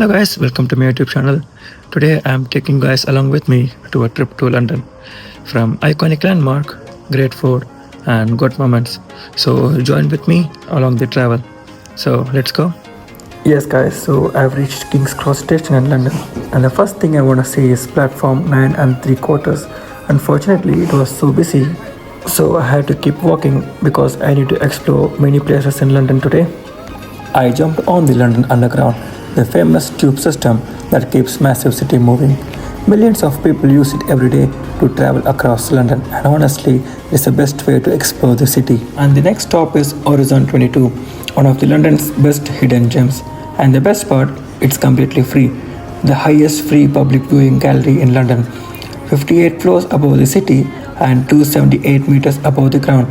Hello guys, welcome to my YouTube channel. Today I am taking guys along with me to a trip to London from iconic landmark, great food and good moments. So join with me along the travel. So let's go. Yes guys, so I've reached King's Cross station in London and the first thing I want to say is platform 9 and 3 quarters. Unfortunately it was so busy, so I had to keep walking because I need to explore many places in London today. I jumped on the London Underground, the famous tube system that keeps massive city moving. Millions of people use it every day to travel across London, and honestly, it's the best way to explore the city. And the next stop is Horizon 22, one of the London's best hidden gems. And the best part, it's completely free. The highest free public viewing gallery in London, 58 floors above the city and 278 meters above the ground.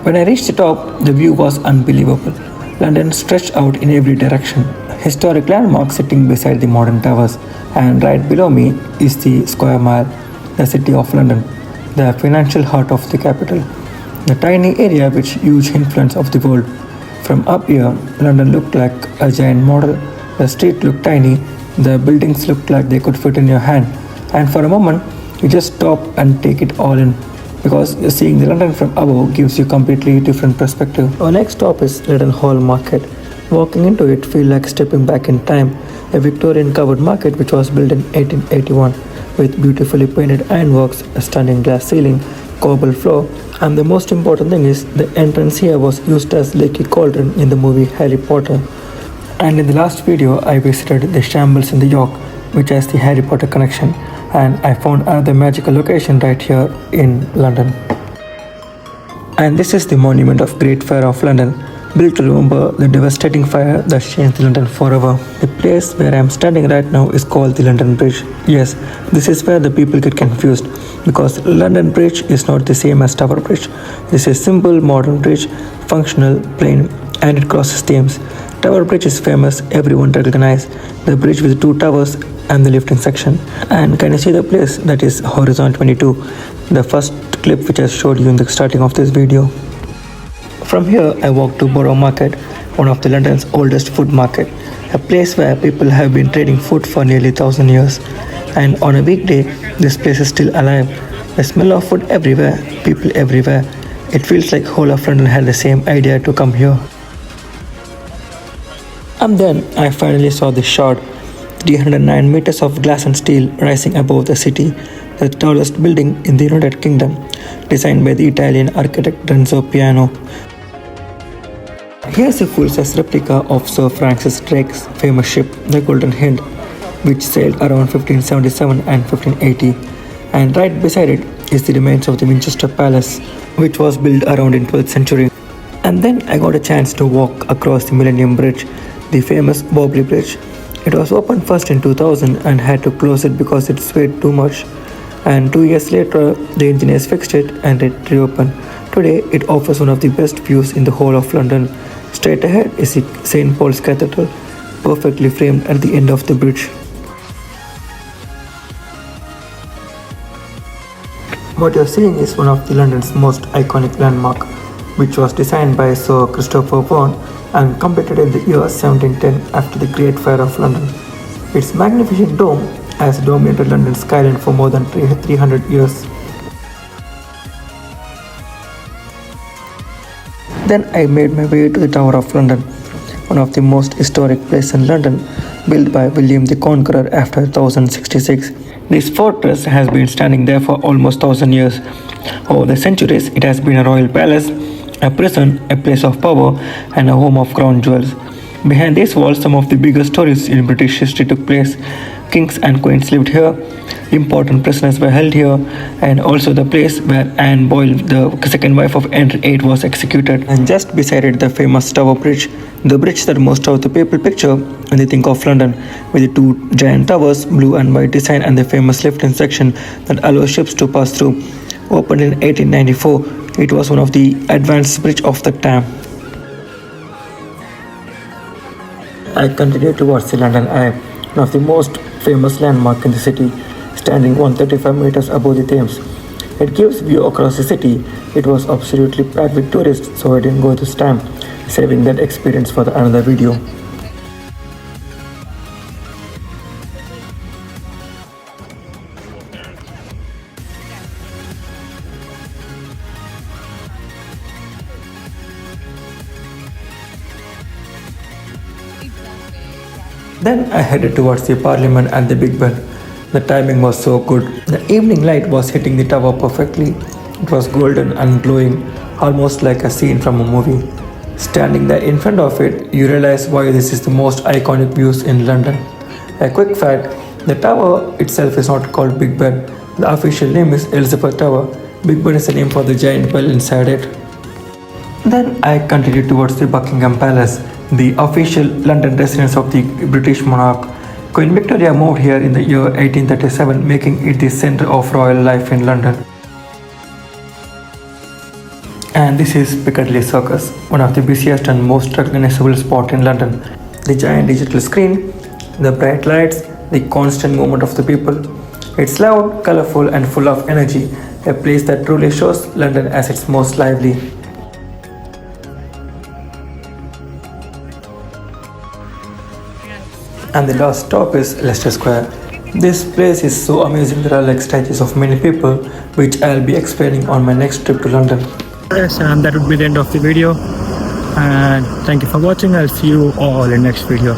When I reached the top, the view was unbelievable. London stretched out in every direction. Historic landmark sitting beside the modern towers, and right below me is the Square Mile, the city of London, the financial heart of the capital. The tiny area with huge influence of the world. From up here, London looked like a giant model. The street looked tiny, the buildings looked like they could fit in your hand, and for a moment, you just stop and take it all in, because seeing the London from above gives you completely different perspective. Our next stop is Leadenhall Market. Walking into it feels like stepping back in time, a Victorian covered market which was built in 1881 with beautifully painted ironworks, a stunning glass ceiling, cobble floor, and the most important thing is the entrance here was used as Leaky Cauldron in the movie Harry Potter. And in the last video I visited the Shambles in the York, which has the Harry Potter connection, and I found another magical location right here in London. And this is the monument of Great Fire of London, built to remember the devastating fire that changed London forever. The place where I am standing right now is called the London Bridge. Yes, this is where the people get confused, because London Bridge is not the same as Tower Bridge. This is a simple modern bridge, functional, plain, and it crosses Thames. Tower Bridge is famous, everyone recognizes the bridge with two towers and the lifting section. And can you see the place that is Horizon 22, the first clip which I showed you in the starting of this video. From here I walked to Borough Market, one of the London's oldest food market, a place where people have been trading food for nearly 1,000 years. And on a weekday, this place is still alive. The smell of food everywhere, people everywhere. It feels like whole of London had the same idea to come here. And then I finally saw this shot, 309 meters of glass and steel rising above the city, the tallest building in the United Kingdom, designed by the Italian architect Renzo Piano. Here's a full-size replica of Sir Francis Drake's famous ship, the Golden Hind, which sailed around 1577 and 1580. And right beside it is the remains of the Winchester Palace, which was built around in 12th century. And then I got a chance to walk across the Millennium Bridge, the famous Bobley Bridge. It was opened first in 2000 and had to close it because it swayed too much. And 2 years later, the engineers fixed it and it reopened. Today, it offers one of the best views in the whole of London. Straight ahead is St. Paul's Cathedral, perfectly framed at the end of the bridge. What you're seeing is one of the London's most iconic landmark, which was designed by Sir Christopher Wren and completed in the year 1710 after the Great Fire of London. Its magnificent dome has dominated London's skyline for more than 300 years. Then I made my way to the Tower of London, one of the most historic places in London, built by William the Conqueror after 1066. This fortress has been standing there for almost 1,000 years. Over the centuries, it has been a royal palace, a prison, a place of power, and a home of crown jewels. Behind these walls, some of the biggest stories in British history took place. Kings and queens lived here, important prisoners were held here, and also the place where Anne Boyle, the second wife of Henry VIII, was executed. And just beside it, the famous Tower Bridge, the bridge that most of the people picture when they think of London, with the two giant towers, blue and white design, and the famous lifting section that allows ships to pass through. Opened in 1894, it was one of the advanced bridge of the time. I continued towards the London Eye, one of the most famous landmark in the city, standing 135 meters above the Thames. It gives view across the city. It was absolutely packed with tourists, so I didn't go this time, saving that experience for another video. Then I headed towards the Parliament and the Big Ben. The timing was so good. The evening light was hitting the tower perfectly. It was golden and glowing, almost like a scene from a movie. Standing there in front of it, you realize why this is the most iconic views in London. A quick fact, the tower itself is not called Big Ben. The official name is Elizabeth Tower. Big Ben is the name for the giant bell inside it. Then I continued towards the Buckingham Palace, the official London residence of the British monarch. Queen Victoria moved here in the year 1837, making it the center of royal life in London. And this is Piccadilly Circus, one of the busiest and most recognizable spots in London. The giant digital screen, the bright lights, the constant movement of the people. It's loud, colorful, and full of energy, a place that truly shows London as its most lively. And the last stop is Leicester Square. This place is so amazing. There are like statues of many people, which I'll be explaining on my next trip to London. Yes, and that would be the end of the video. And thank you for watching. I'll see you all in next video.